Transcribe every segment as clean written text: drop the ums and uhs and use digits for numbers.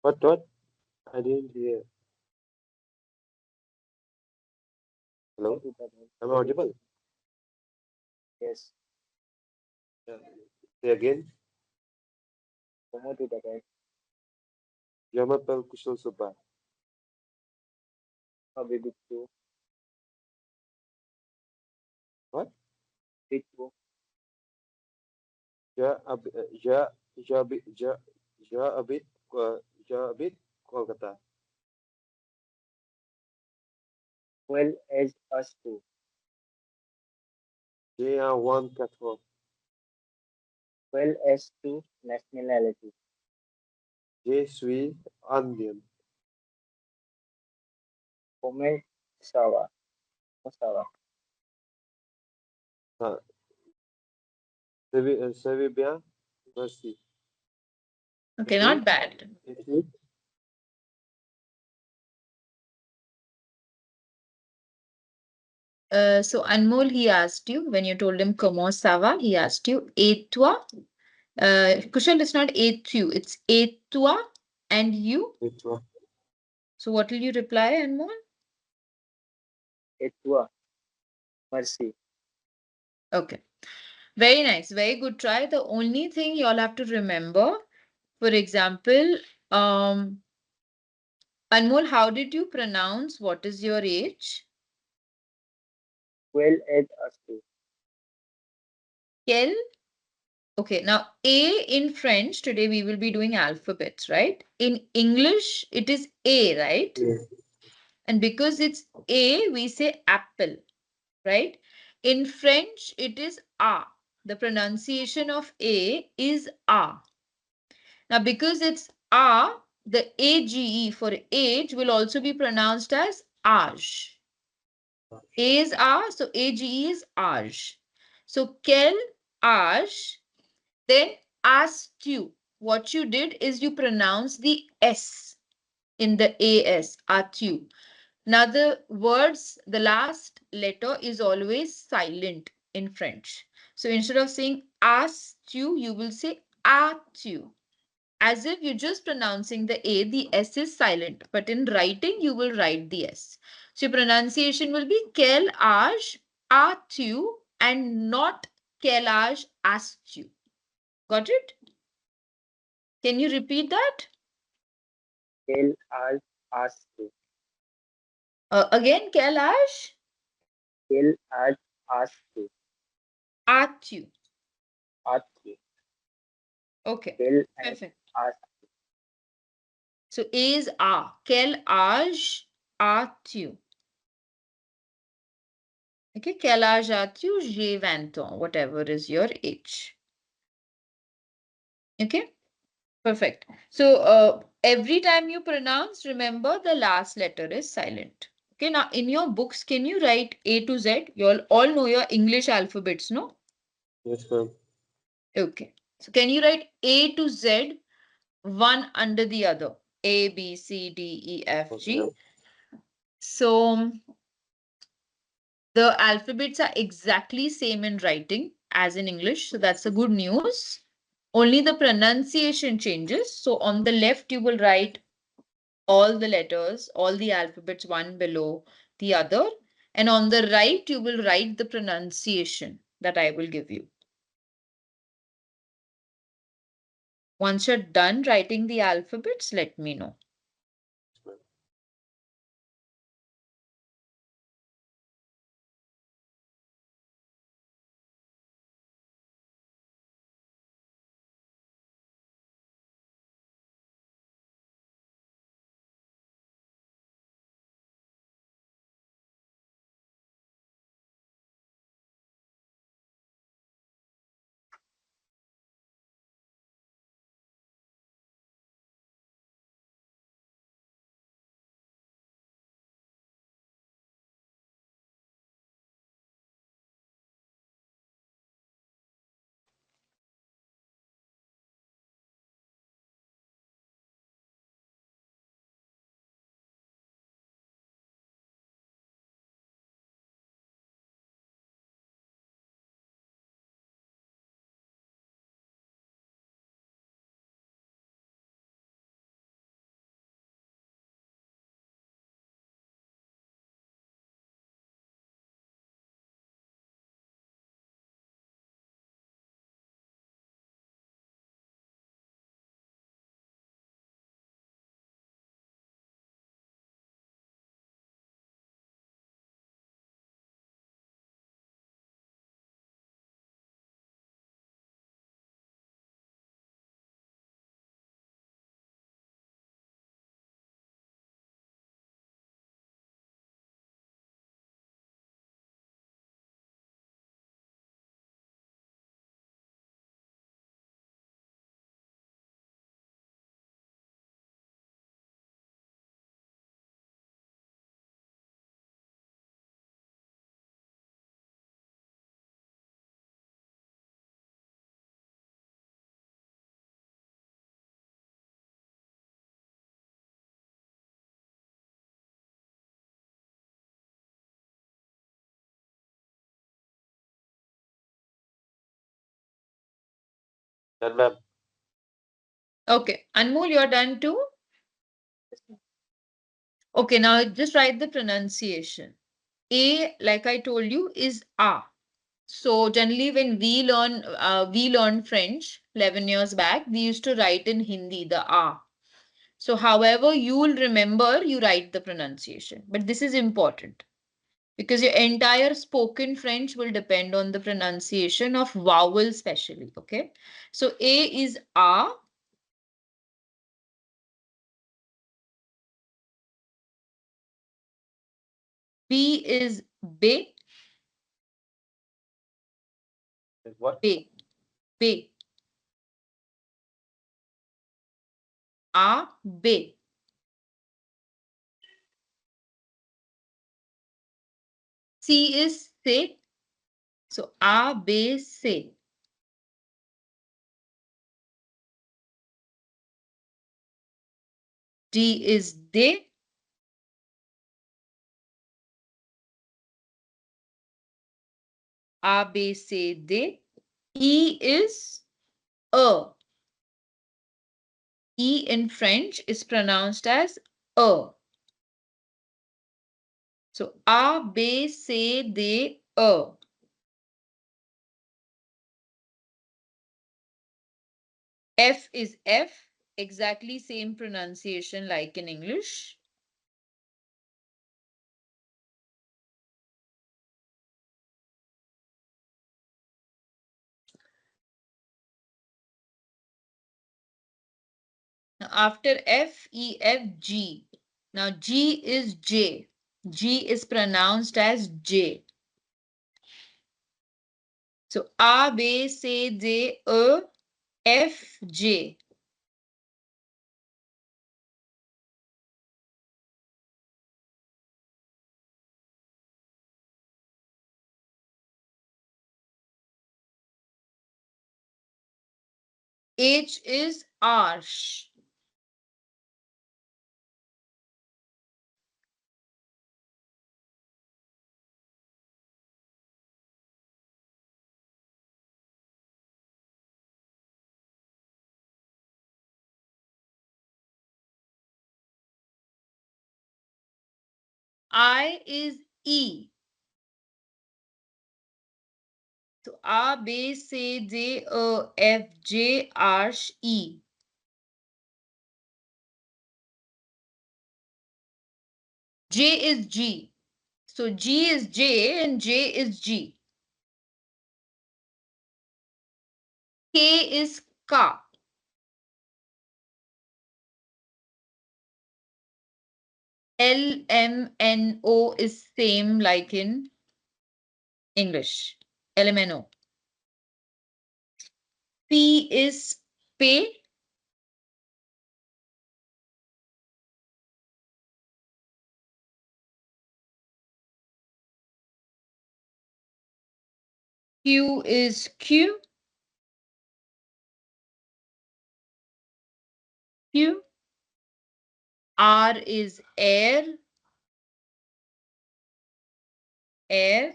What? I didn't hear. What Hello? did I do? Am I audible? Yes. Yeah. Say again. What did I do? Je m'appelle Kushal Subba. How big you? What? Big you? Je, hab- je, je habite, je habite Kolkata. Well, as us too. J'ai un one quatre. Well, as to nationality. Je suis indien. Comment Sawa. Sawa. Ah, ça va bien? Merci. Et Okay, tu? not bad. Et tu? So Anmol, he asked you when you told him comment ça va, he asked you et toi. Kushal, it's not et you, it's et toi and you. Et toi? So what will you reply, Anmol? Et toi. Mercy. Okay, very nice, very good try. The only thing you all have to remember, for example, Anmol, how did you pronounce what is your age? Well, as us too. Quel? Okay, now A in French, today we will be doing alphabets, right? In English, it is A, right? Yeah. And because it's A, we say apple, right? In French, it is A. The pronunciation of A is A. Now, because it's A, the AGE for age will also be pronounced as age. A is A, so AGE is age. So, quel age? Then asked you. What you did is you pronounce the S in the AS, atu. Now the words, the last letter is always silent in French. So instead of saying astu, you will say atu. As if you're just pronouncing the A, the S is silent. But in writing, you will write the S. So your pronunciation will be quel âge as-tu and not quel âge as-tu. Got it? Can you repeat that? Quel âge as-tu? Again, quel âge Quel âge as-tu? as-tu. As-tu. Okay, Quel âge perfect. as-tu? So A is A. Quel âge as-tu? Okay, quel âge as-tu? J'ai 20 ans, whatever is your age. Okay, perfect. So every time you pronounce, remember the last letter is silent. Okay, now in your books, can you write A to Z? You all know your English alphabets, no? Yes, ma'am. Okay. So can you write A to Z one under the other? A, B, C, D, E, F, Okay. G. So the alphabets are exactly same in writing as in English. So that's a good news. Only the pronunciation changes. So on the left, you will write all the letters, all the alphabets, one below the other. And on the right, you will write the pronunciation that I will give you. Once you're done writing the alphabets, let me know. Done, ma'am. Okay, Anmol, you're done too? Okay, now just write the pronunciation. A, like I told you, is A. So generally when we learned French 11 years back, we used to write in Hindi the A. So however you'll remember, you write the pronunciation. But this is important because your entire spoken French will depend on the pronunciation of vowel especially. Okay. So A is A. B is B. Is what? B. B. A. B. C is C. So A, B, C. D is D. A, B, C, D. E is E. E in French is pronounced as E. So A, B, C, D, E. F is F. Exactly same pronunciation like in English. Now after F, E, F, G. Now G is J. G is pronounced as J. So A, B, C, D, E, F, J. H is Arsh. I is E. So A, B, C, D, E, F, J, Arsh, E. J is G. So G is J and J is G. K is Ka. L, M, N, O is same like in English. L, M, N, O. P is P. Q is Q. Q. R is air. Air.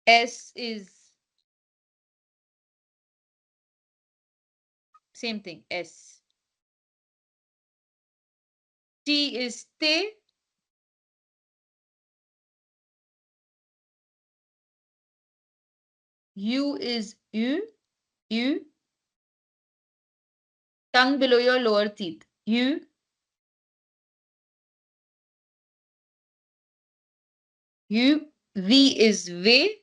S is same thing. S. T is T. U is U. U. Tongue below your lower teeth. U. U. V is V.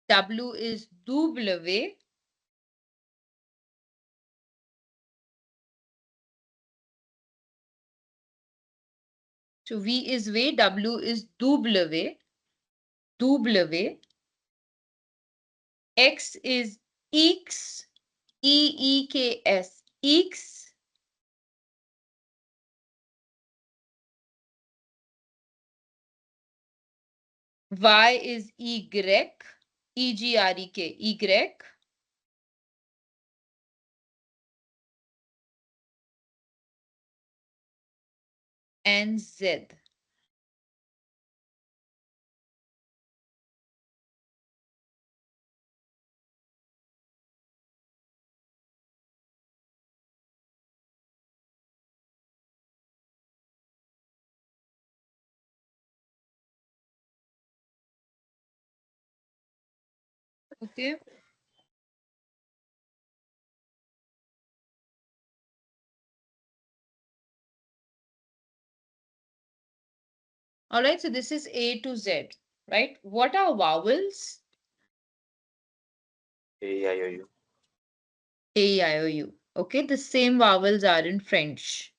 W is W. So V is V, W is W. W. X is X. EEKS. X. Y is Y. EGREK. Y. and Z. Okay. All right. So this is A to Z, right? What are vowels? A-I-O-U. A, I, O, U. Okay. The same vowels are in French,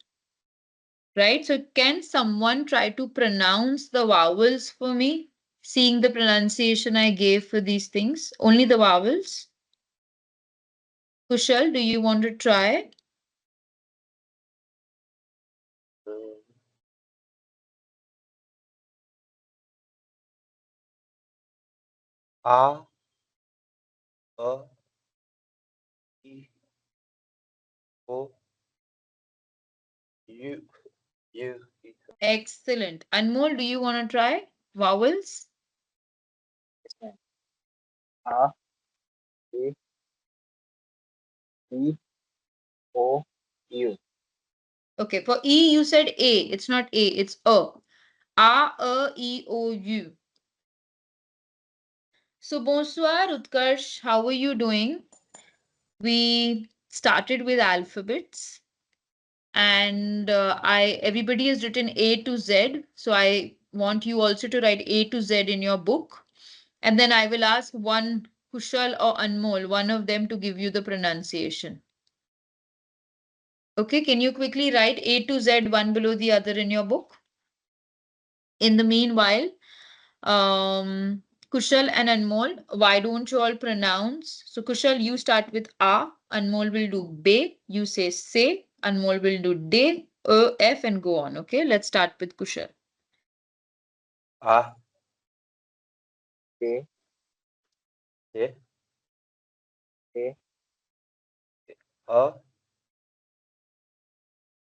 right? So can someone try to pronounce the vowels for me? Seeing the pronunciation I gave for these things, only the vowels. Kushal, do you want to try? Mm. A, A, I, O, U, U, I. Excellent. Anmol, do you want to try vowels? Yes, ma'am. A, A, E, O, U. Okay, for E, you said A. It's not A, it's A. A, E, O, U. So, bonsoir, Utkarsh. How are you doing? We started with alphabets, and everybody has written A to Z. So, I want you also to write A to Z in your book. And then I will ask one Kushal or Anmol, one of them, to give you the pronunciation. Okay, can you quickly write A to Z one below the other in your book? In the meanwhile, Kushal and Anmol, why don't you all pronounce? So, Kushal, you start with A, Anmol will do be, you say, Anmol will do de, F, and go on. Okay, let's start with Kushal. A, A, E, A, A,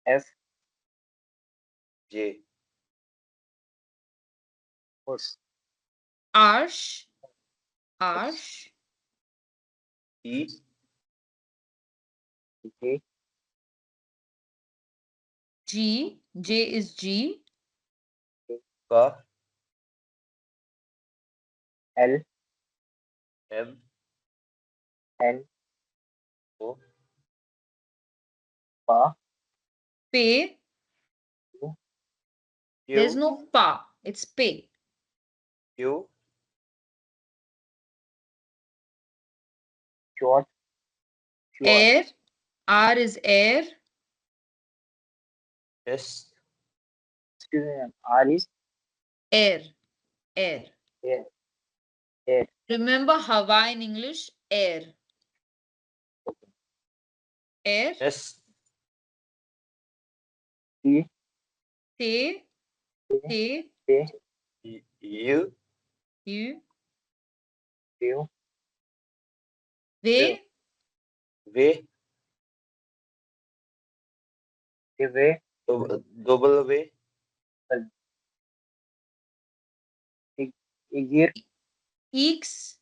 F, J, horse. Arsh, Arsh, E, J, G, J is G, K, L, M, N, O, Pa, Pe, Q, there's Q, no pa, it's pe. Q, short, short. Air, R is air, S, Excuse me, ma'am. R is air, air. air, air. Remember Hawa in English? Air. Air. S, T, Te, T, te, T, U, you, Q, ve, V, W, W, Igir, x.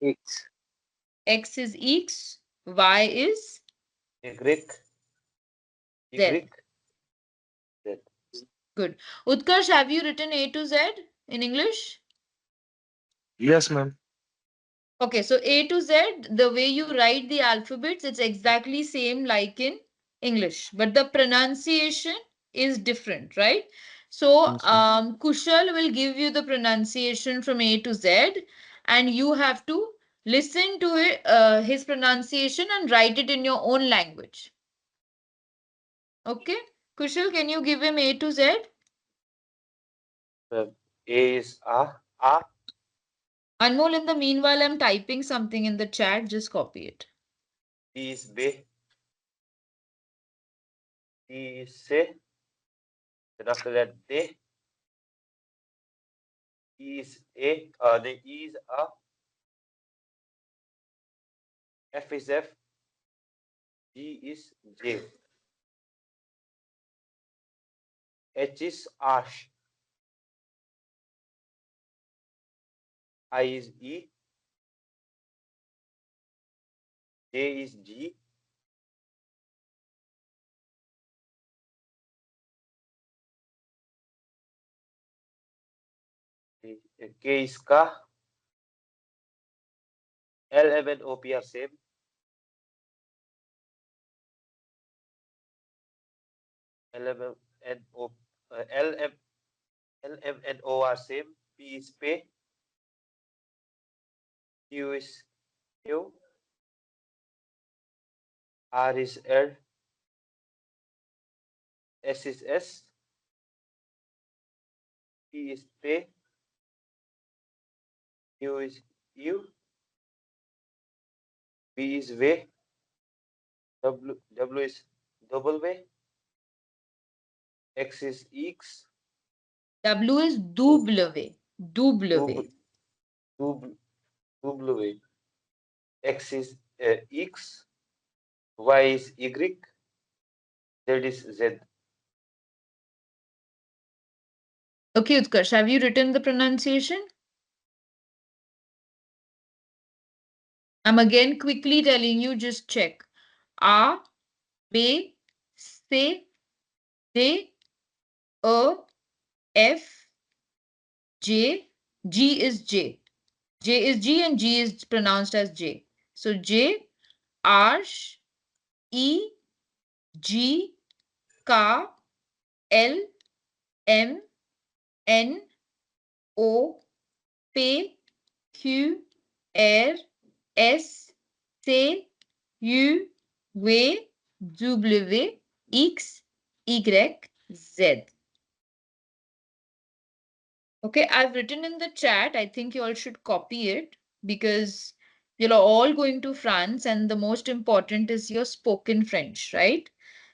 X, X is x. Y is Y, Z. Y, Z. Good. Utkarsh, have you written A to Z in English? Yes, ma'am. Okay, so A to Z, the way you write the alphabets, it's exactly same like in English, but the pronunciation is different, right? So, Yes, ma'am. Kushal will give you the pronunciation from A to Z, and you have to listen to it, his pronunciation and write it in your own language. Okay, Kushal, can you give him A to Z? A is A, Anmol, in the meanwhile, I'm typing something in the chat, just copy it. B is B, C is C, then after that D, E is A, the E is A, F is F, G is J. H is ash. I is E. J is G. K is K. L, M, and O, P are same. L, M, and O, L, M, L, M, and O are same. P is P. Q is Q. R is R. S is S. P is P. U is U. V is V. W is W. X is X. W is double. Double. W. X is X. Y is Y. Z is Z. Okay, Utkarsh, have you written the pronunciation? I'm again quickly telling you, just check. A, B, C, D, E, F, J, G is J. J is G and G is pronounced as J. So J, R, E, G, K, L, M, N, O, P, Q, R, S, T, U, V, W, X, Y, Z. Okay, I've written in the chat. I think you all should copy it because you're all going to France and the most important is your spoken French, right?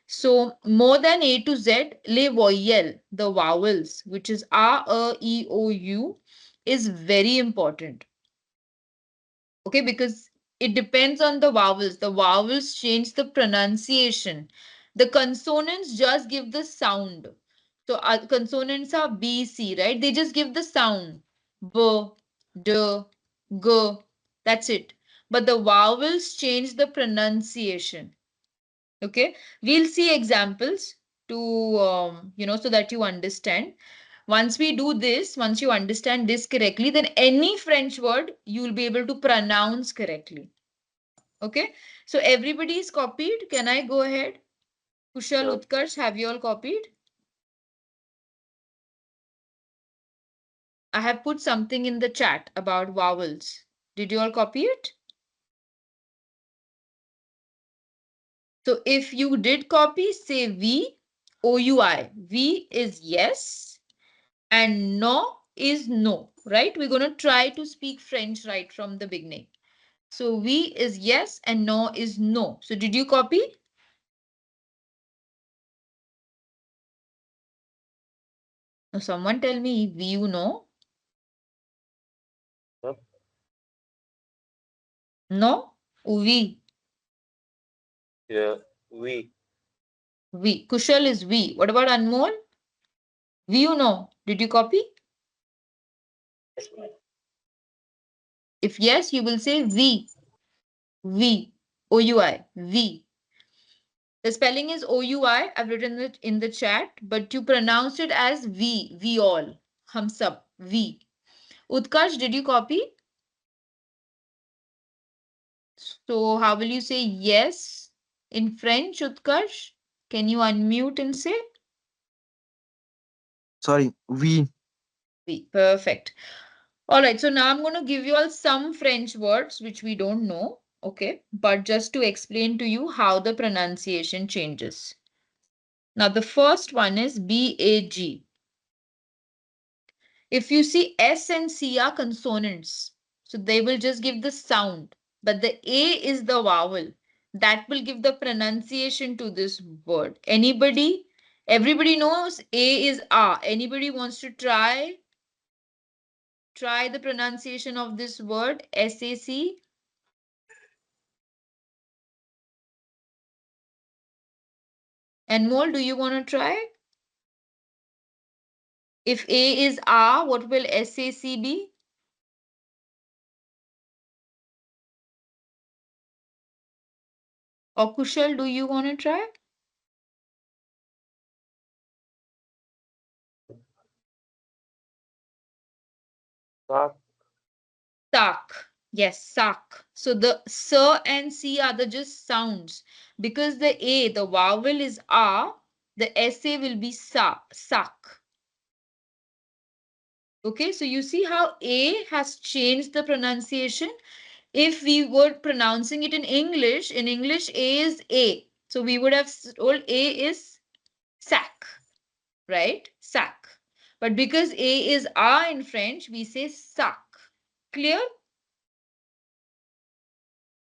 So more than A to Z, les voyelles, the vowels, which is A, E, O, U, is very important. Okay, because it depends on the vowels. The vowels change the pronunciation. The consonants just give the sound. So consonants are B, C, right? They just give the sound. B, D, G. That's it. But the vowels change the pronunciation. Okay, we'll see examples to, so that you understand. Once we do this, once you understand this correctly, then any French word you will be able to pronounce correctly. Okay, so everybody is copied. Can I go ahead? Kushal, Sure. Utkarsh, have you all copied? I have put something in the chat about vowels. Did you all copy it? So if you did copy, say V, O-U-I. V is yes and no is no, right? We're going to try to speak French right from the beginning. So V is yes and no is no. So did you copy? Now someone tell me V, you know? Huh? No? V. Yeah. V. V. Kushal is V. What about Anmol? V, you know? Did you copy? Yes, ma'am. If yes, you will say V. V. O-U-I. V. The spelling is O-U-I. I've written it in the chat, but you pronounced it as V. We all. Hum sab. V. Utkarsh, did you copy? So how will you say yes in French, Utkarsh? Can you unmute and say? Sorry, we. V. Perfect. All right. So now I'm going to give you all some French words which we don't know. Okay. But just to explain to you how the pronunciation changes. Now the first one is B-A-G. If you see S and C are consonants, so they will just give the sound, but the A is the vowel. That will give the pronunciation to this word. Anybody? Everybody knows A is A. Anybody wants to try the pronunciation of this word, S-A-C? And Mol, do you want to try? If A is A, what will SAC be? Or Kushal, do you want to try? Sak. Sak. Yes, sak. So the S and C are the just sounds. Because the A, the vowel is A, the SA will be sa, sak. Okay, so you see how A has changed the pronunciation. If we were pronouncing it in English A is A. So we would have told A is sac, right? Sac. But because A is A in French, we say sac. Clear?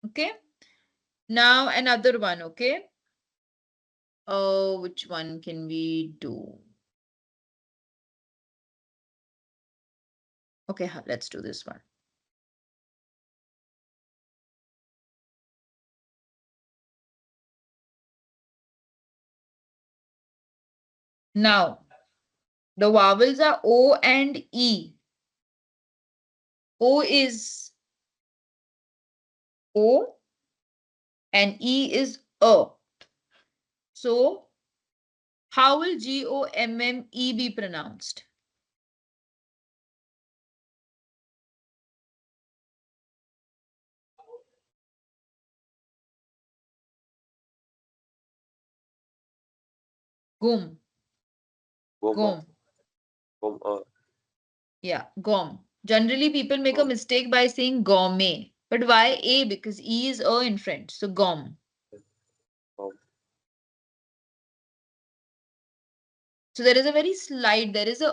Okay. Now another one, okay? Oh, which one can we do? Okay, let's do this one. Now, the vowels are O and E. O is O and E is A. So, how will GOMME be pronounced? Gum. Goma. Gom. Gom. Yeah, gom. Generally, people make a Gom. mistake by saying gourmet. But why A? Because E is A in French. So, gom. Gom. So, there is a very slight, there is a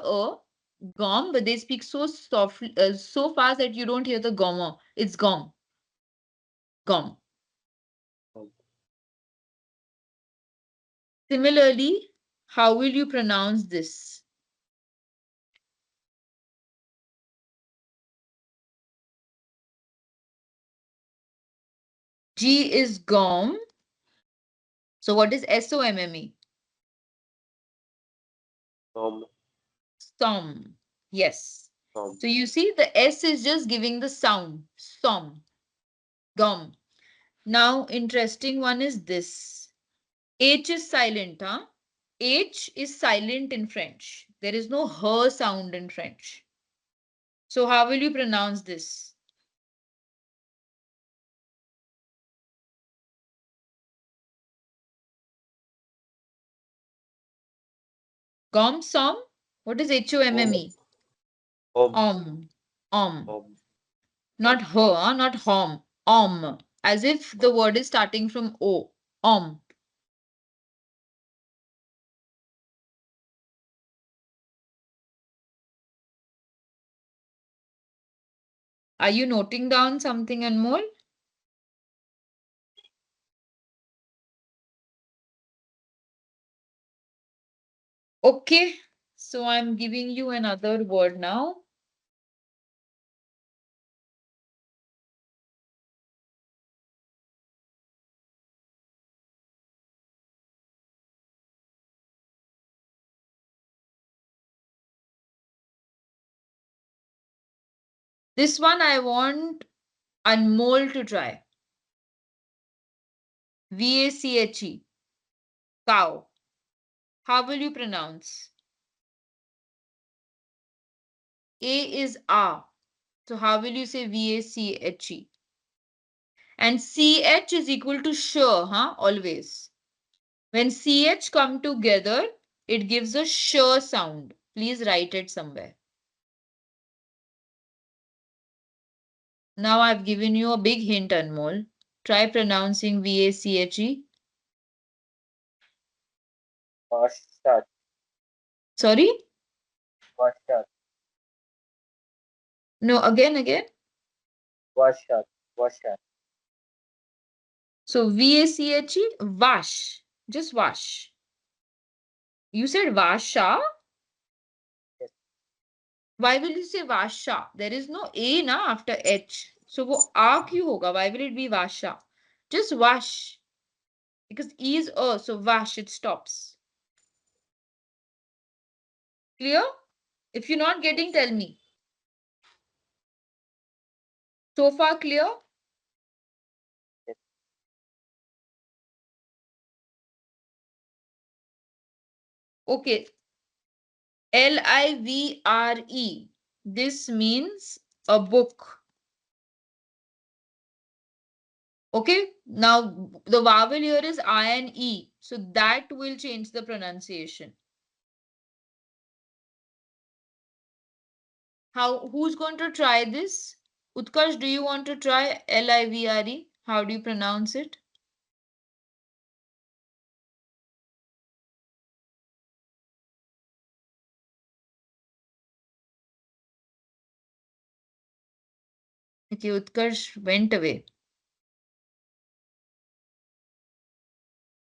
gom, but they speak so softly, so fast that you don't hear the gomma. It's gom. Gom. Gom. Similarly, how will you pronounce this? G is gom. So, what is SOMME? Som. Som. Yes. Som. So, you see, the S is just giving the sound. Som. Gom. Now, interesting one is this. H is silent, huh? H is silent in French. There is no her sound in French. So, how will you pronounce this? Gom, som? What is Om. HOMME? Om. Om. Om. Om. Not Om. her, not hom. Om. As if the word is starting from O. Om. Are you noting down something, Anmol? Okay. So I'm giving you another word now. This one I want Anmol to try. VACHE. Cow. How will you pronounce? A is A. So how will you say VACHE? And CH is equal to sure, huh? Always. When CH come together, it gives a sure sound. Please write it somewhere. Now I've given you a big hint, Anmol. Try pronouncing VACHE. Vashat. Sorry? Vashat. No, again. Vashat. Vashat. So VACHE, wash. Just wash. You said vasha. Yes. Why will you say vasha? There is no A na after H. So wo A kyun hoga? Why will it be vasha? Just wash. Because E is A, so wash, it stops. Clear? If you're not getting, tell me. So far clear? Yes. Okay. Livre. This means a book. Okay. Now the vowel here is I and E. So that will change the pronunciation. Who's going to try this? Utkarsh, do you want to try Livre? How do you pronounce it? Okay, Utkarsh went away.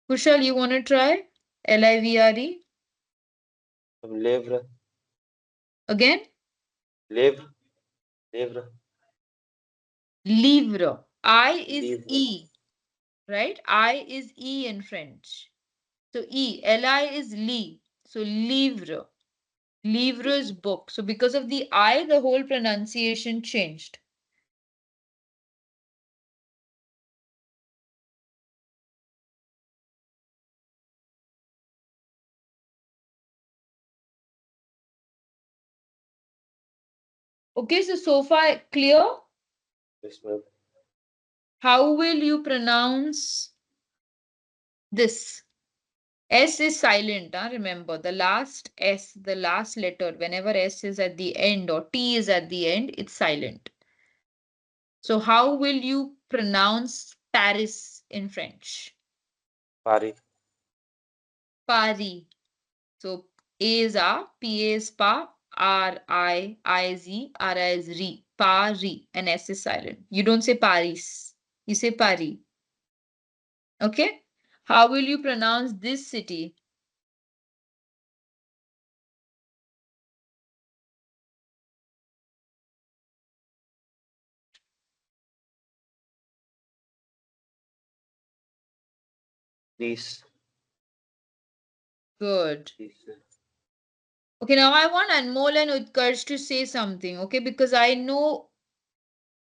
Kushal, you want to try Livre? Livre, Again? livre, livre, Livre. I is livre. E, right? I is E in French. So E, Li is li. So livre. Livre is book. So because of the I, the whole pronunciation changed. Okay, so far clear? Yes, ma'am. How will you pronounce this? S is silent, remember the last S, the last letter, whenever S is at the end or T is at the end, it's silent. So how will you pronounce Paris in French? Paris, Paris. So A is A, P A is Pa, R is E, R I is Re. Paris, and S is silent. You don't say Paris, you say Paris. Okay? How will you pronounce this city? Nice, Good. Nice. Okay, now I want Anmol and Utkarsh to say something, okay? Because I know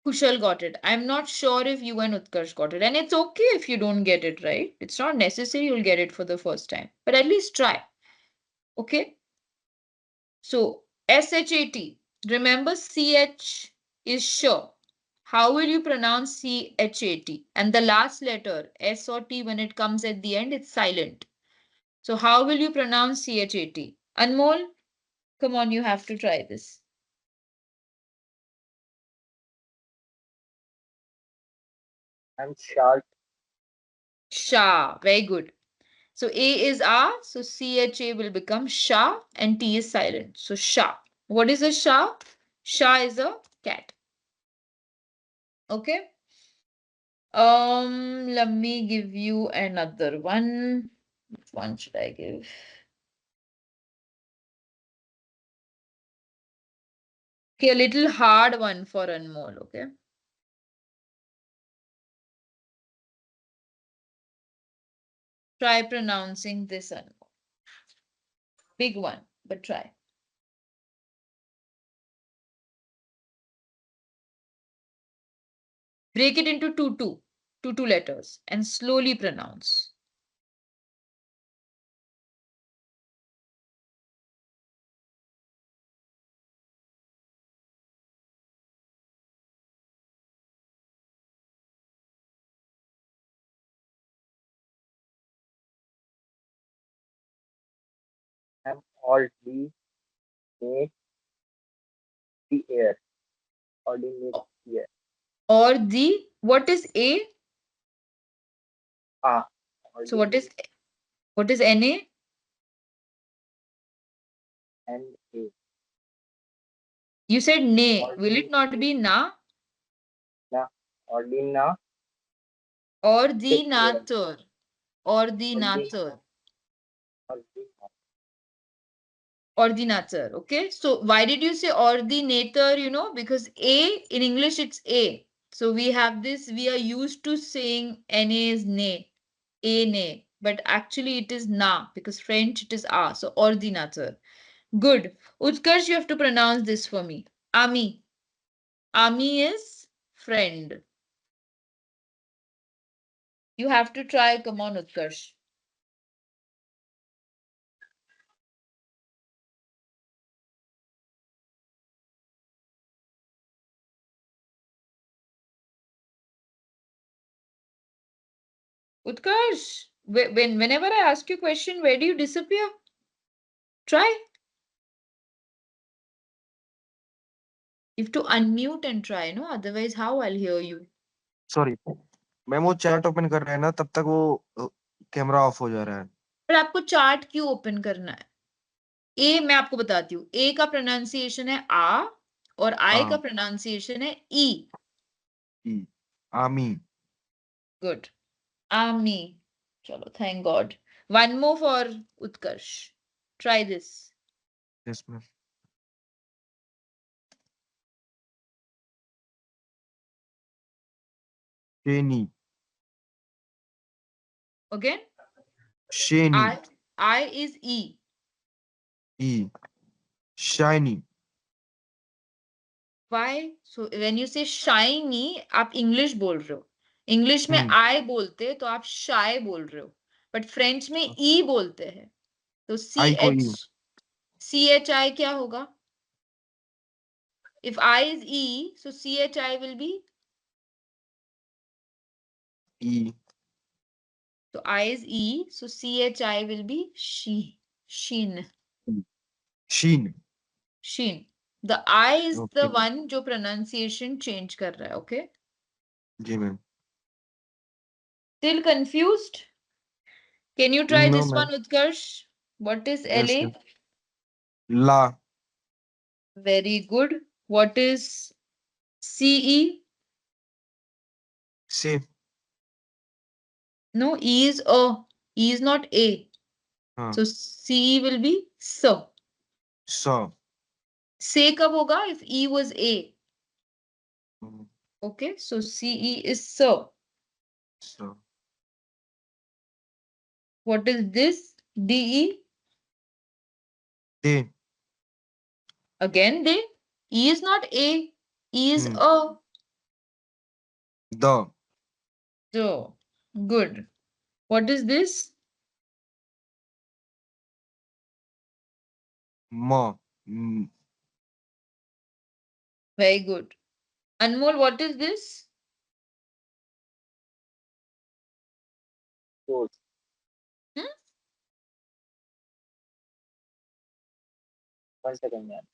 Kushal got it. I'm not sure if you and Utkarsh got it. And it's okay if you don't get it right. It's not necessary you'll get it for the first time. But at least try. Okay? So SHAT. Remember CH is sure. How will you pronounce CHAT? And the last letter, S or T, when it comes at the end, it's silent. So how will you pronounce CHAT? Anmol, come on, you have to try this. I'm sharp. Sha. Very good. So A is A, so CHA will become Sha and T is silent. So Sha. What is a Sha? Sha is a cat. Okay. Let me give you another one. Which one should I give? Okay, a little hard one for Anmol, okay? Try pronouncing this Anmol. Big one, but try. Break it into two letters and slowly pronounce. I'm already made the air. Already made the air. Or the, what is A? Ah, So already made what is NA? and a. You said nay. Will it Already not be na? na. Already na. With air. Ordinator. Already Ordinator. already Ordinator. Okay. So why did you say ordinator? Because A in English it's A. So we have this, we are used to saying NA is nay. A nay. But actually it is na because French it is a. So ordinator. Good. Utkarsh, you have to pronounce this for me. Ami. Ami is friend. You have to try. Come on, Utkarsh. Utkarsh, whenever I ask you a question, where do you disappear? Try. You have to unmute and try, no? Otherwise, how I'll hear you? Sorry ma'am, वो chat open कर रहे हैं ना, तब तक वो camera off हो जा रहा है। पर आपको चार्ट क्यों ओपन करना है? ए मैं आपको बताती हूँ, ए का प्रोनाउंसिएशन है आ और आई का हाँ, प्रोनाउंसिएशन है ई। ई, आमी। गुड। आमी। चलो, thank God. One more for Utkarsh. Try this. Yes ma'am. शेनी। अगेन। शेनी। I. I is E. E. Shiny. Why? So when you say shiny, आप इंग्लिश बोल रहे हो। इंग्लिश में हम्म। आई बोलते तो आप शाय बोल रहे हो, बट फ्रेंच में ई बोलते हैं। तो सी आई को H, E. C H I क्या होगा? If I is E, so CHI will be. E. So I is E, so CHI will be she. Sheen. Sheen. Sheen. The I is the okay. one जो pronunciation change कर रहा है, okay? जी ma'am. Still confused? Can you try no this one, ma'am. Utkarsh? What is yes LA? Ma'am. La. Very good. What is CE? से। No, E is A. E is not A. हाँ। So CE will be S. सौ। Say कब होगा? If E was A. Hmm, Okay, so CE is S. सौ। What is this? DE? They. Again, they. E is not A. E is hmm. A. The. So, good. What is this? म। म- Very good. Anmol, what is this? Shoes. Hmm? 1 second, ma'am.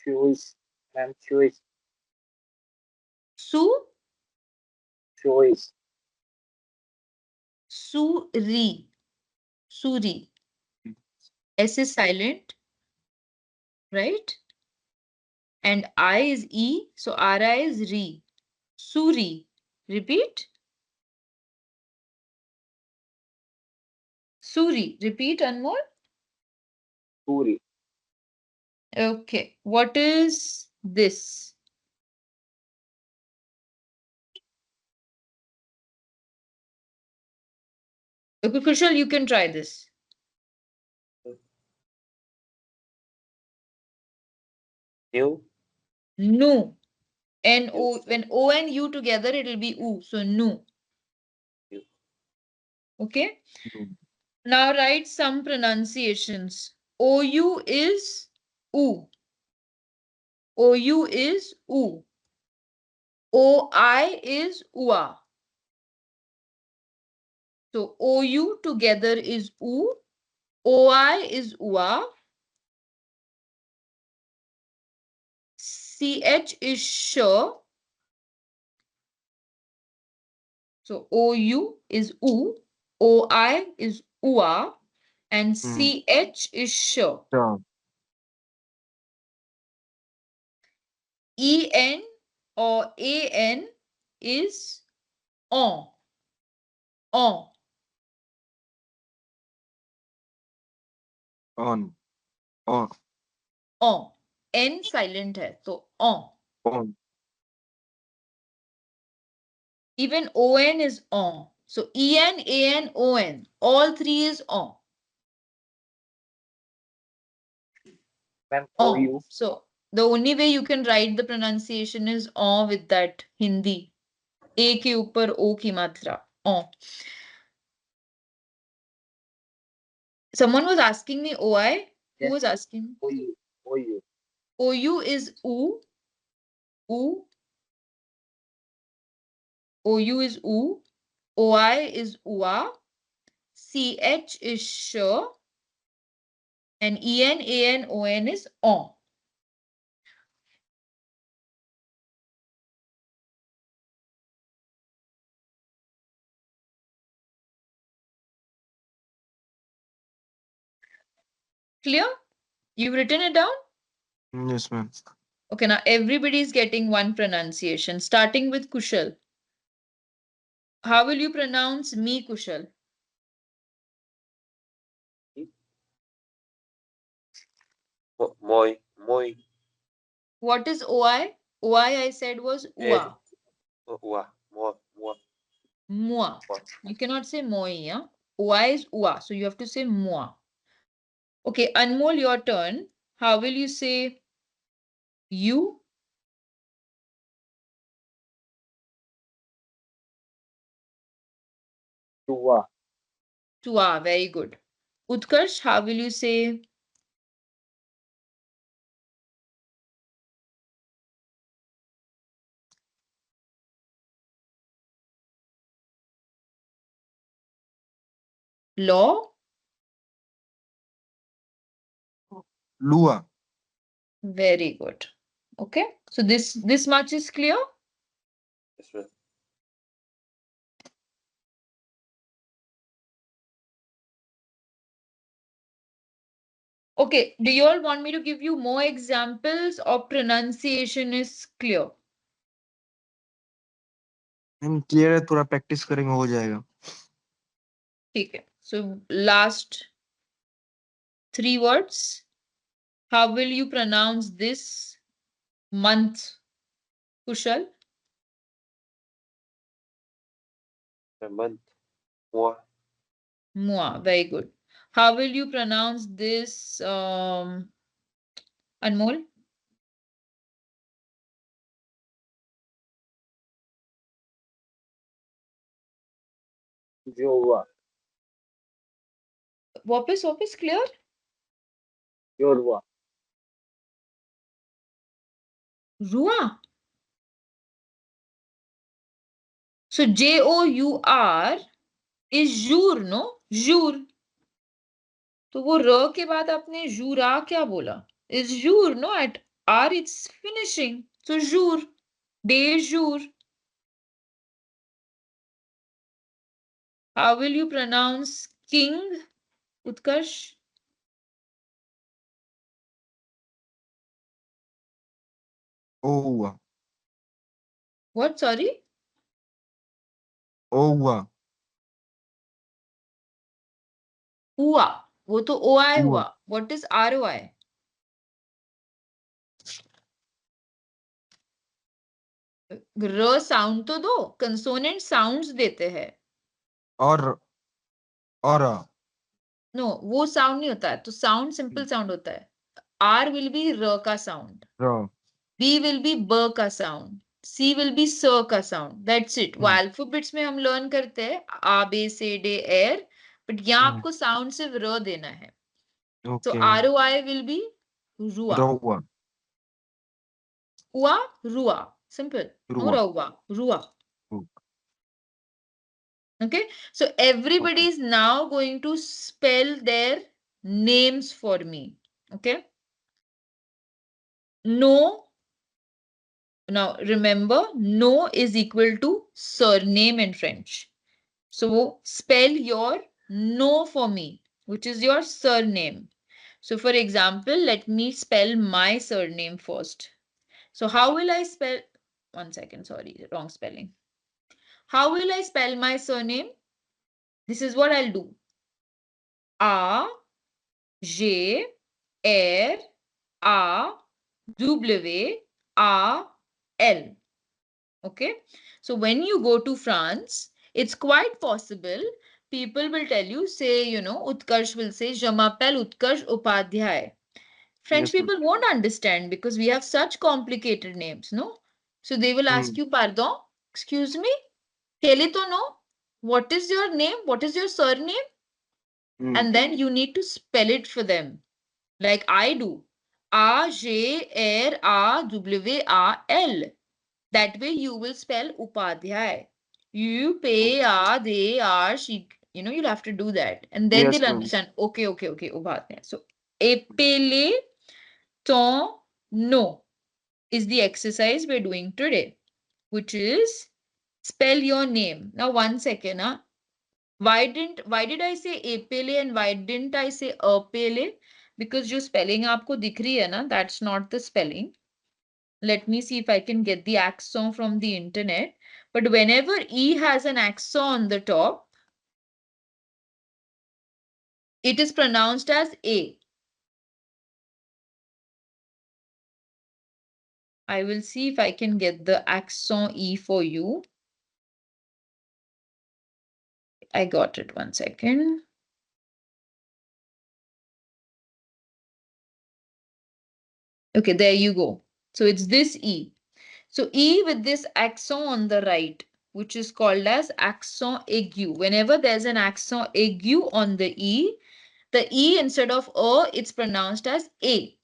Shoes. Ma'am, shoes. Su? Shoes. Suri. Suri. S is silent, right? And I is E, so RI is Re. Suri. Repeat. Suri. Repeat, Anmol. Suri. Okay. What is this? Okay, Kushal, you can try this. New. Nu. New. N-O. When O and U together, it will be U. So, nu. New. Okay. Now write some pronunciations. OU is U. OU is U. OI is UA. So OU together is U. OI is UA. CH is sh. So OU is U. OI is UA. And hmm, CH is sh. अच्छा। EN or AN is on. On. On. On. On. N silent है तो on. On. Even on is on. So en, an, on. All three is on. Ma'am, On. OU. So the only way you can write the pronunciation is on with that Hindi. A के ऊपर O की मात्रा. On. Someone was asking me OI. Who Yes, was asking? OU. OU. OU is U. U. OU is U. OI is UA. CH is sh. And EN, AN, ON is on. Clear? You've written it down? Yes, ma'am. Okay, now everybody is getting one pronunciation, starting with Kushal. How will you pronounce me, Kushal? Moi, moi, What is OI? OI I said was eh, UA. moi, moi, moi, Moi. moi. You cannot say moi, yeah? OI is UA, so you have to say moi. Okay, Anmol, your turn. How will you say you? Tua. Tua, very good. Utkarsh, how will you say law? Lua. Very good. Okay, so this much is clear. Yes, ma'am. Okay, do you all want me to give you more examples or pronunciation is clear? हम clear है, थोड़ा practice करेंगे हो जाएगा. Okay, so last three words. How will you pronounce this month, Kushal? A month, moi, Mua, very good. How will you pronounce this, Anmol? Jova. Wapis, clear? Jorva. Rua. So Jour is jour, no? Jour. तो वो र के बाद आपने जूरा क्या बोला? Is jour, no? At R it's finishing. So jour, de jour. How will you pronounce king, Utkarsh? Oua. What? Sorry? Oua. हुआ. वो तो OI Ua. हुआ. What is ROI? र साउंड तो दो. कंसोनेंट साउंड्स देते हैं. और नो, वो साउंड नहीं होता है. तो साउंड सिंपल साउंड होता है. R will be र का साउंड. र. B will be ब का साउंड. C will be स का साउंड. That's it. वो अल्फाबेट्स में हम लर्न करते हैं आ बे से डे एर. बट यहाँ आपको साउंड सिर्फ र देना है. So okay. ROI will be रुआ. रौआ. हुआ, रुआ. Simple. No रुआ. रहुआ. रुआ. Okay, so everybody is now going to spell their names for me. Okay, no. Now remember, no is equal to surname in French. So spell your no for me, which is your surname. So for example, let me spell my surname first. So how will I spell? 1 second, sorry, wrong spelling. How will I spell my surname? This is what I'll do. A G R A W A L. Okay. So when you go to France, it's quite possible people will tell you, say, Utkarsh will say, Je m'appelle Utkarsh Upadhyay. French Yes, ma'am. people won't understand because we have such complicated names, no? So they will ask Hmm. you, pardon, excuse me, quel est ton nom? What is your name? What is your surname? Hmm. And then you need to spell it for them, like I do. A-J-R-A-W-A-L. That way you will spell Upadhyay. You pay, they are, she, you'll have to do that. And then Yes, they'll ma'am. understand, okay, Upadhyay. So, épelé ton nom is the exercise we're doing today, which is spell your name. Now, 1 second, huh? Why did I say epele and why didn't I say apele? Because जो spelling आपको दिख रही है ना, that's not the spelling. Let me see if I can get the accent from the internet. But whenever E has an accent on the top, it is pronounced as A. I will see if I can get the accent E for you. I got it, 1 second. Okay, there you go. So it's this E. So E with this accent on the right, which is called as accent aigu. Whenever there's an accent aigu on the E instead of it's pronounced as A.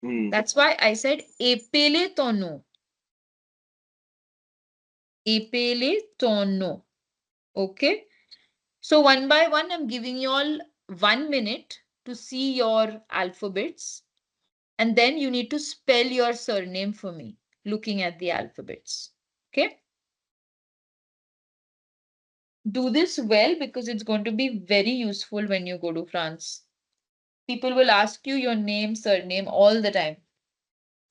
Hmm. That's why I said epele tono. Epele tono. Okay. So one by one, I'm giving you all 1 minute to see your alphabets. And then you need to spell your surname for me, looking at the alphabets. Okay. Do this well because it's going to be very useful when you go to France. People will ask you your name, surname all the time.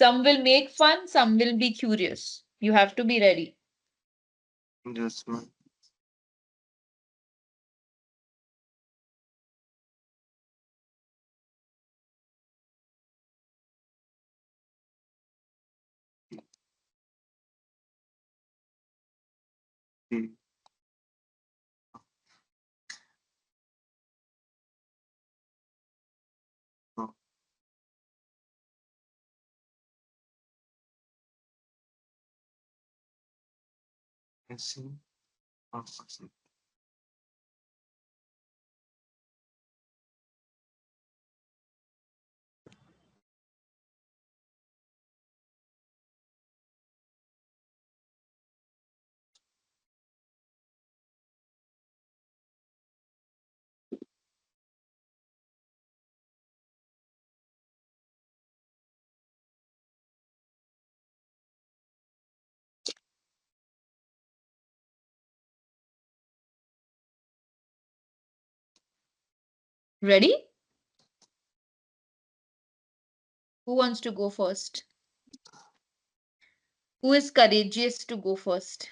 Some will make fun, some will be curious. You have to be ready. Yes, ma'am. Hmm. Oh, I see. Oh, I see. Ready? Who wants to go first? Who is courageous to go first?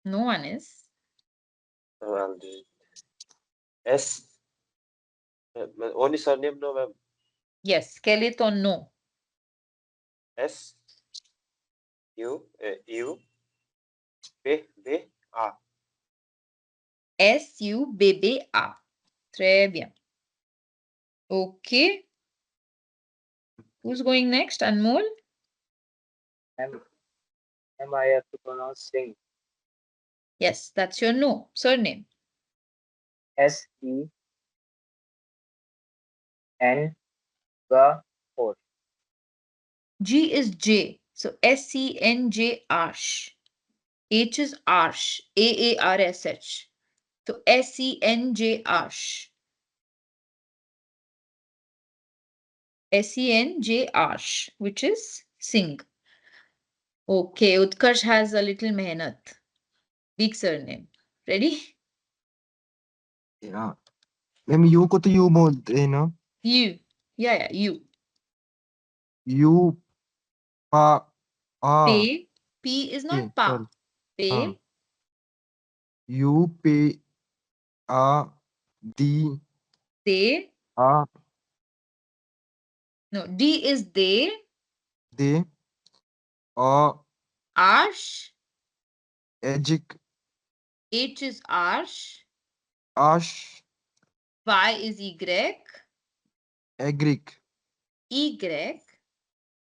No one is. I'll do it. S. Only surname, no, ma'am. Yes, quel est ton nom? S. U. B. A. S-U-B-B-A. Très bien. Okay. Who's going next? Anmol? Am I have to pronounce Singh? Yes, that's your no. Surname. SEN G G is J. So S-E-N-J Arsh. H is Arsh. A-A-R-S-H. So S-E-N-J Arsh. S-E-N-J Arsh, which is Singh. Okay, Utkarsh has a little mehnat. Big surname. Ready? Yeah. Ma'am you को तो you बोलते हैं ना. You. Yeah, you. You पा आ Pe. P is के not pa. Sorry. हाँ. Pe. You पे आ दी Te. Uh No, D is they. they, or Arsh. egic, H is Arsh. ash, Y is Y. egric, Y.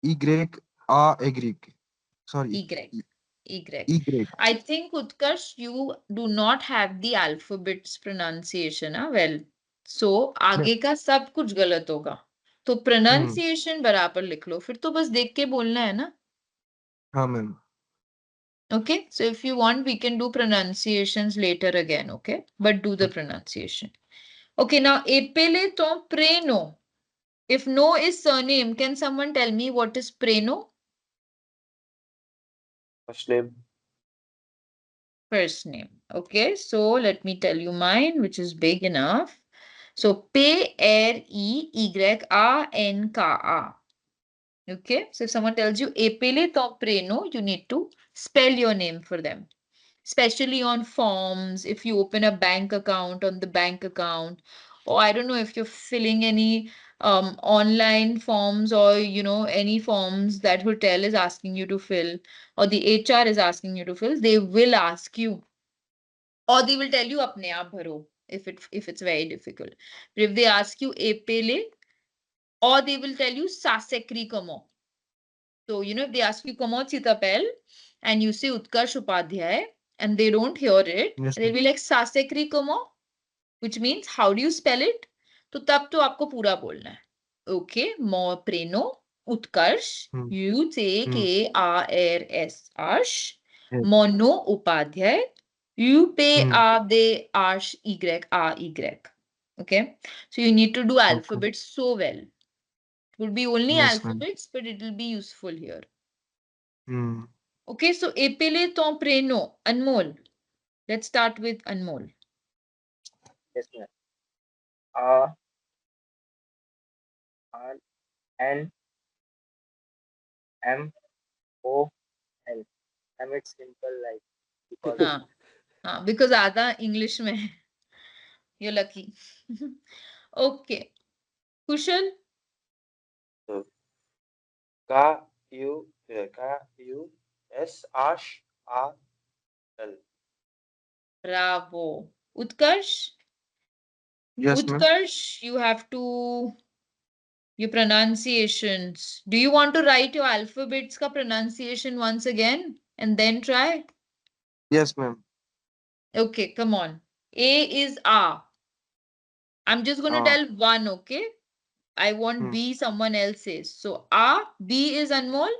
y, a egric. Sorry, Y. Y. y. I think, Utkarsh, you do not have the alphabets pronunciation. Well, so आगे का सब कुछ गलत होगा. तो pronunciation बराबर लिख लो. फिर तो बस देख के बोलना है ना. हाँ ma'am. Okay, so if you want, we can do pronunciations later again, okay? But do the pronunciation. Okay, now epele to preno. If no is surname, can someone tell me what is preno? First name. First name. Okay, so let me tell you mine, which is big enough. So P-R-E-Y-A-N-K-A. Okay, so if someone tells you epele to preno, you need to spell your name for them. Especially on forms, if you open a bank account on the bank account, or I don't know if you're filling any online forms, or any forms that hotel is asking you to fill, or the HR is asking you to fill, they will ask you, or they will tell you apne aap bharo if it's very difficult. But if they ask you epele, or they will tell you sasekri kamo. So, if they ask you kamo chitapel and you say Utkarsh Upadhyay and they don't hear it, Yes, they'll ma'am. be like sasekri kamo, which means how do you spell it? तो तब तो आपको पूरा बोलना है. Okay, mo preno Utkarsh, you take A-R-S, Arsh, Yes. mono Upadhyay, you pay Hmm. A-de Arsh Y-A-Y. Okay, so you need to do Okay. alphabets so well. It would be only Yes, ma'am. alphabets, but it will be useful here. Hmm. Okay, so epele ton preno, Anmol. Let's start with Anmol. Yes, ma'am. R R N M O L. I it's simple like because हाँ हाँ, because आधा English में है. You're lucky. Okay, Kusal. So K-U-S-H-A-L. Bravo. Utkarsh. Yes, ma'am. Utkarsh, you have to your pronunciations. Do you want to write your alphabets ka pronunciation once again and then try? Yes, ma'am. Okay, come on. A is A. I'm just going to Ah. tell one, okay? I want Hmm. B, someone else says. So A, B is Anmol.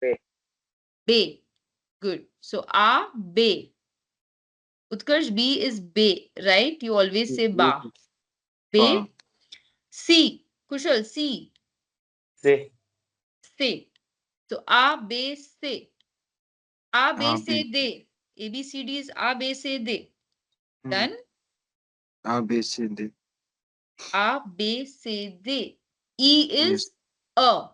Bay. B. Good. So A, B. Utkarsh, B is Be, right? You always say Ba. Ah. Be. C. Kushal, C. Say. Se. So A, Be, Se. A, Be, Ah. Se, B. De. A, B, C, D is A, Be, Se, De. Hmm. Done? A, B, C, D. A, Be, Se, De. E Yes. is A.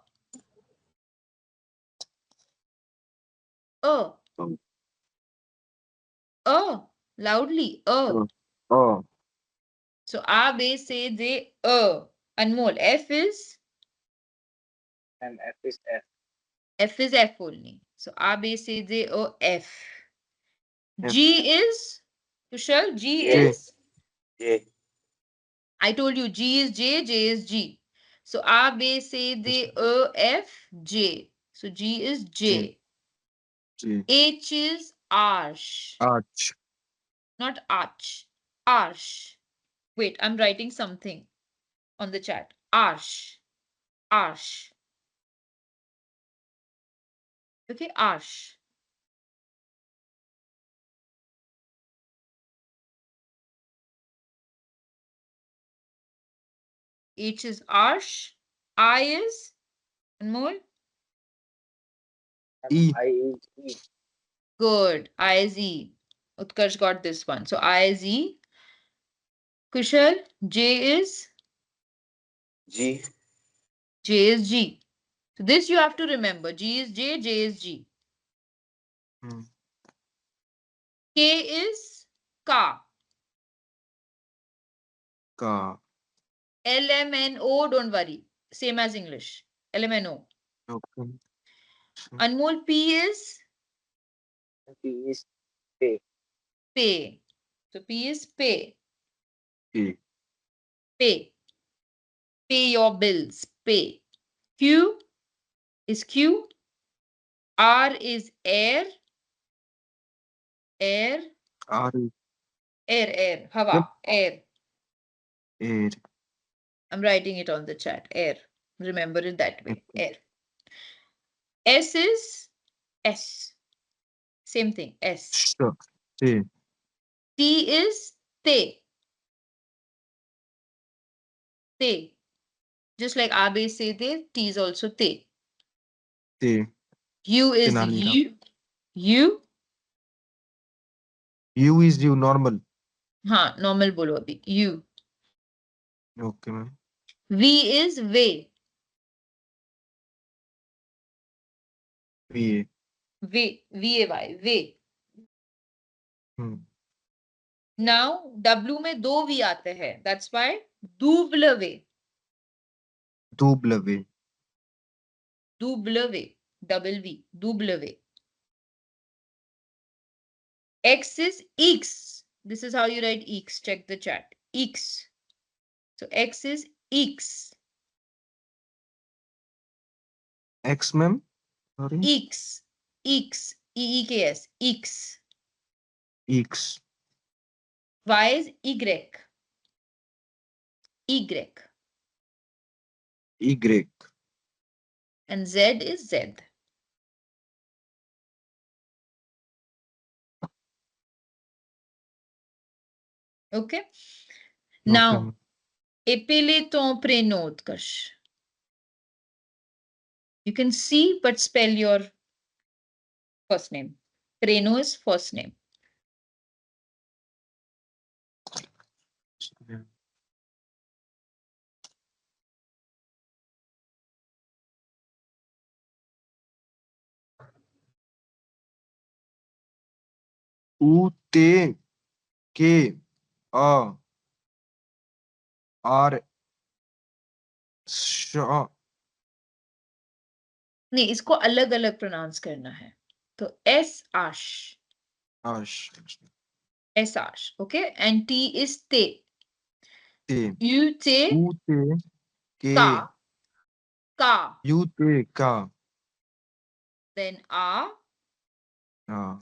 A. Oh. A. Loudly. A. Oh. Oh. So A, Be, Se, De, A. Anmol. F is? And F is F. F is F only. So A, B, C, D, O, F. F. G is? Kushal, G J. J. is? J. I told you G is J, J is G. So A, B, C, Yes, D, O, F, J. So G is J. J. J. H is Arsh, Arch. not Arch. Arsh. Wait, I'm writing something on the chat. Arsh. Arsh. Okay, Arsh. H is Arsh. I is Anmol. E. I is E. Good. I is E. Utkarsh got this one. So I is E. Kushal, J is? G. J is G. So this you have to remember. G is J, J is G. Hmm. K is Ka. Ka. L, M, N, O, don't worry. same as English. LMNO. Okay. Anmol, P is P is pay. pay. So P is pay. P. Pay. Pay your bills. Pay. Q is Q. R is air. Air. R is Air. yep. Hawa. Air. Air. I'm writing it on the chat. Air. Remember it that way. Okay. Air. S is S. Same thing. S. Sure. T. T is te. Te. Just like Abe say te, T is also te. T. U is Tenali Ram. U. U. U is you normal. हाँ normal बोलो अभी. U. Okay, ma'am. V is way. V. Way. V-A-Y. Way. Hmm. Now W में दो V आते हैं. That's why double way. Double V. Double way. Double V. Double way. X is X. This is how you write X. Check the chat. X. So X is X. X, ma'am. Sorry. X. X. E-E-K-S. X. X. Y is Y. Y. Y. And Z is Z. Okay. Okay, Now, ma'am. épelez ton prénom, Utkarsh. You can see, but spell your first name. Prénom is first name. Yeah. U, T, K, A, R, Sh, नहीं, इसको अलग अलग pronounce करना है. तो S आश. Ash. S ash. Okay. And T is te. T. U te U, T, K, ka. Ka. U, T, K. Then a. Ah.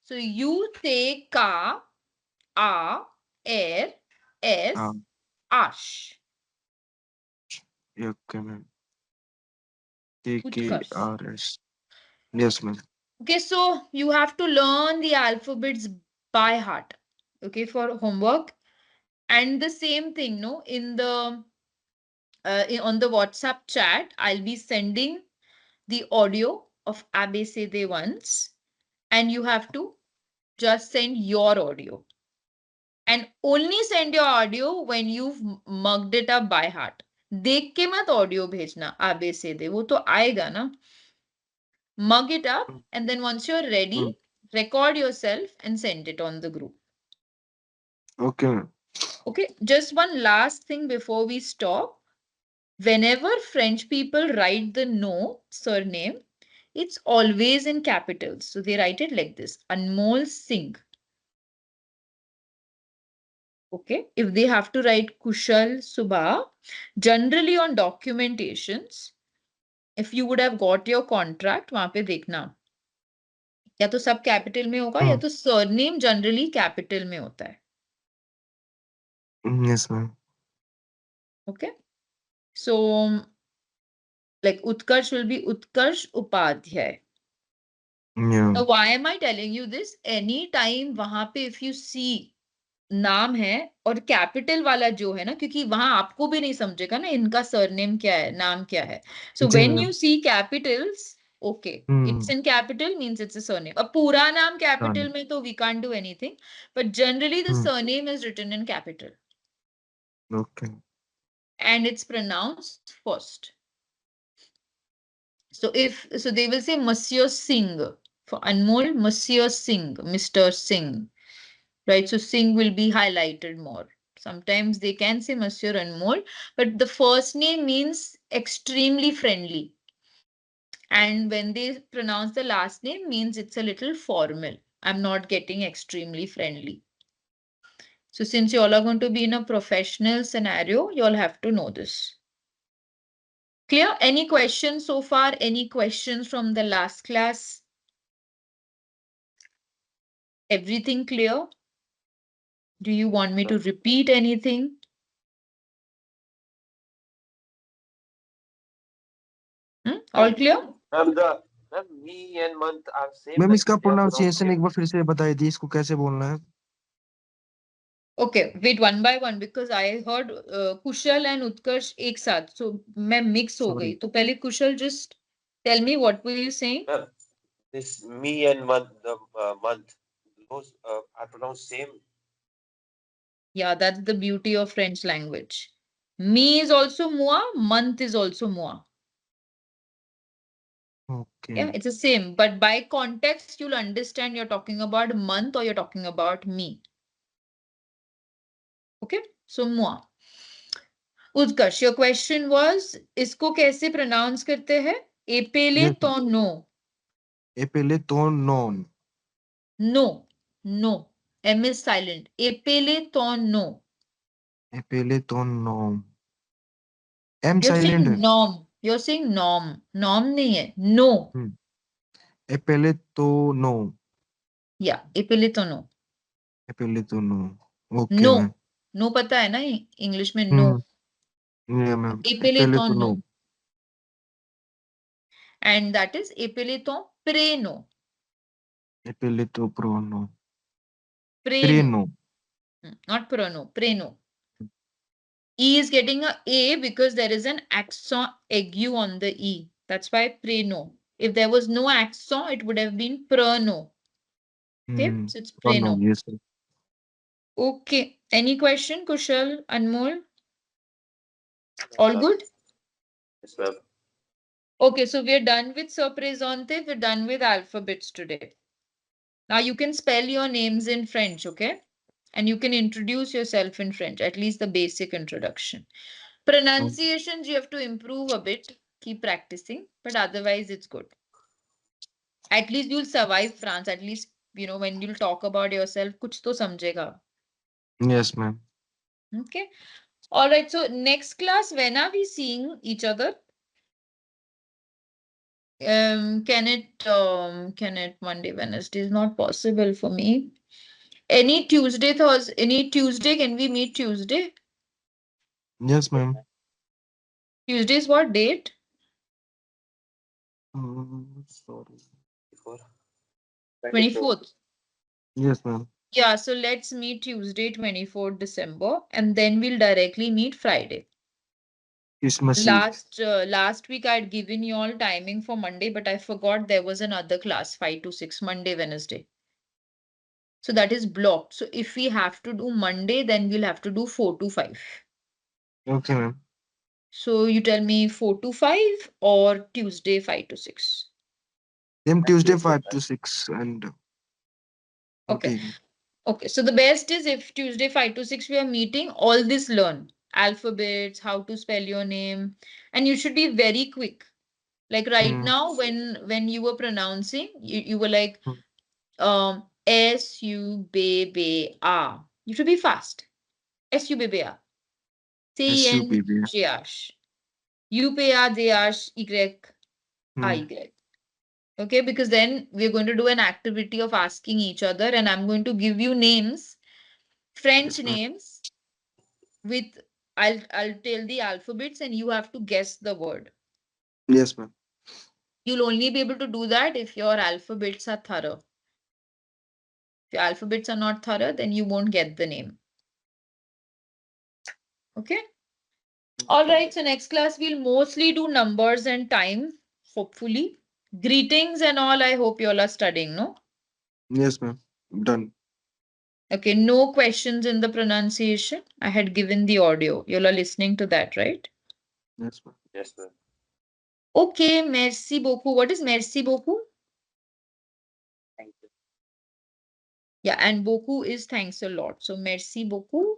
So U te ka. A. Air. Ah. S. Ash. Okay, ma'am. T, K, Utkarsh. R, S. Yes, ma'am. Okay, so you have to learn the alphabets by heart. Okay, for homework. And the same thing, no, in the on the WhatsApp chat, I'll be sending the audio of ABCD once, and you have to just send your audio. And only send your audio when you've mugged it up by heart. देख के मत audio भेजना ABCD, वो तो आएगा ना. Mug it up, and then once you're ready, record yourself and send it on the group. Okay, ma'am. Okay, just one last thing before we stop. Whenever French people write the no surname, it's always in capitals. So they write it like this: Anmol Singh. Okay, if they have to write Kushal Subha, generally on documentations, if you would have got your contract, वहां पे देखना या तो सब capital में होगा या तो सरनेम जनरली कैपिटल में होता है. Yes, ma'am. Okay, so like Utkarsh will be Utkarsh Upadhyay. Yeah. Now, why am I telling you this? Anytime वहां पे if you see नाम है और कैपिटल वाला जो है ना, क्योंकि वहां आपको भी नहीं समझेगा ना इनका सरनेम क्या है, नाम क्या है. So ji, when ma'am. you see capitals, okay, it's in capital means it's a surname. अब पूरा नाम कैपिटल में तो we can't do anything, but generally the surname is written in capital Okay. and it's pronounced first. So so they will say Monsieur Singh for Anmol, Monsieur Singh, Mr. Singh, right? So Singh will be highlighted more. Sometimes they can say Monsieur Anmol, but the first name means extremely friendly. And when they pronounce the last name means it's a little formal. I'm not getting extremely friendly. So since you all are going to be in a professional scenario, you all have to know this. Clear? Any questions so far? Any questions from the last class? Everything clear? Do you want me to repeat anything? All clear? Ma'am, me and month are same ma'am like इसका they are pronounced pronunciation same. एक बार फिर से बताई दी, इसको कैसे बोलना है? Okay, wait one by one because I heard Kushal and Utkarsh एक साथ, so मैं mix हो Sorry. गई. तो पहले Kushal, just tell me what were you saying? Ma'am, this me and month, the month, those are pronounced same. Yeah, that's the beauty of French language. Me is also moi, month is also moi. Okay. Yeah, it's the same, but by context, you'll understand you're talking about month or you're talking about me. Okay, so moi. Utkarsh, your question was, इसको कैसे pronounce करते हैं? Epele Yes, to no. epele ton non. No, no. M is silent. Epele to no. Epele ton non. M You're silent है. saying nom. You're saying nom. Nom नहीं है. No. Epele to no. Yeah, epele to no. Epele to no. Okay, No. Ma'am. No पता है ना English में no. Yeah, ma'am. Epele Epele to to no. no. And that is epele to pre no. Epele to pro no. Pre Pre no. no. Not pro no. Pre no. E is getting a because there is an accent aigu on the E. That's why pre no. If there was no accent, it would have been prano. Okay, so it's Pro no. preno. Yes, sir. Okay. Any question, Kushal, Anmol? Yes, All ma'am. good? Yes, ma'am. Okay, so we're done with Surpresante. We're done with alphabets today. Now you can spell your names in French, okay? And you can introduce yourself in French, at least the basic introduction. Pronunciations, you have to improve a bit. Keep practicing, but otherwise it's good. At least you'll survive France. At least, when you'll talk about yourself, kuch to samjhega. Yes, ma'am. Okay. All right. So next class, when are we seeing each other? Can it Monday, Wednesday is not possible for me. Any Tuesday, Thursday, any Tuesday, can we meet Tuesday? Yes, ma'am. Tuesday is what date? Sorry. Before. 24th. Yes, ma'am. Yeah, so let's meet Tuesday, 24th December, and then we'll directly meet Friday. Christmas Eve. Last week I'd given you all timing for Monday, but I forgot there was another class, 5 to 6, Monday, Wednesday. So that is blocked. So if we have to do Monday, then we'll have to do 4 to 5. Okay, ma'am. So you tell me 4 to 5 or Tuesday 5 to 6. Same Tuesday 5 to 6 and Okay. okay. Okay. So the best is if Tuesday 5 to 6 we are meeting, all this learn. Alphabets, how to spell your name. And you should be very quick. Like right Hmm. now, when you were pronouncing, you were like Hmm. S-U-B-B-A. You should be fast. S-U-B-B-A. SUBB. C-N-G-H. Hmm. U-P-A-D-H-Y. Okay, because then we're going to do an activity of asking each other, and I'm going to give you names, French Yes, ma'am. names with I'll tell the alphabets and you have to guess the word. Yes, ma'am. You'll only be able to do that if your alphabets are thorough. If your alphabets are not thorough, then you won't get the name. Okay. All right. So next class we'll mostly do numbers and time, hopefully. Greetings and all. I hope you all are studying, no? Yes, ma'am. Done. Okay, no questions in the pronunciation. I had given the audio. You all are listening to that, right? Yes, ma'am. Yes, ma'am. Okay, merci beaucoup. What is merci beaucoup? Thank you. Yeah, and beaucoup is thanks a lot. So merci beaucoup.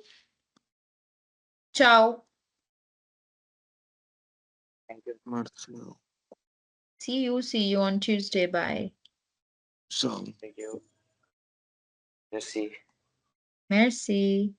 Ciao. Thank you. Merci. See you on Tuesday. Bye. So. Thank you. Merci. Merci.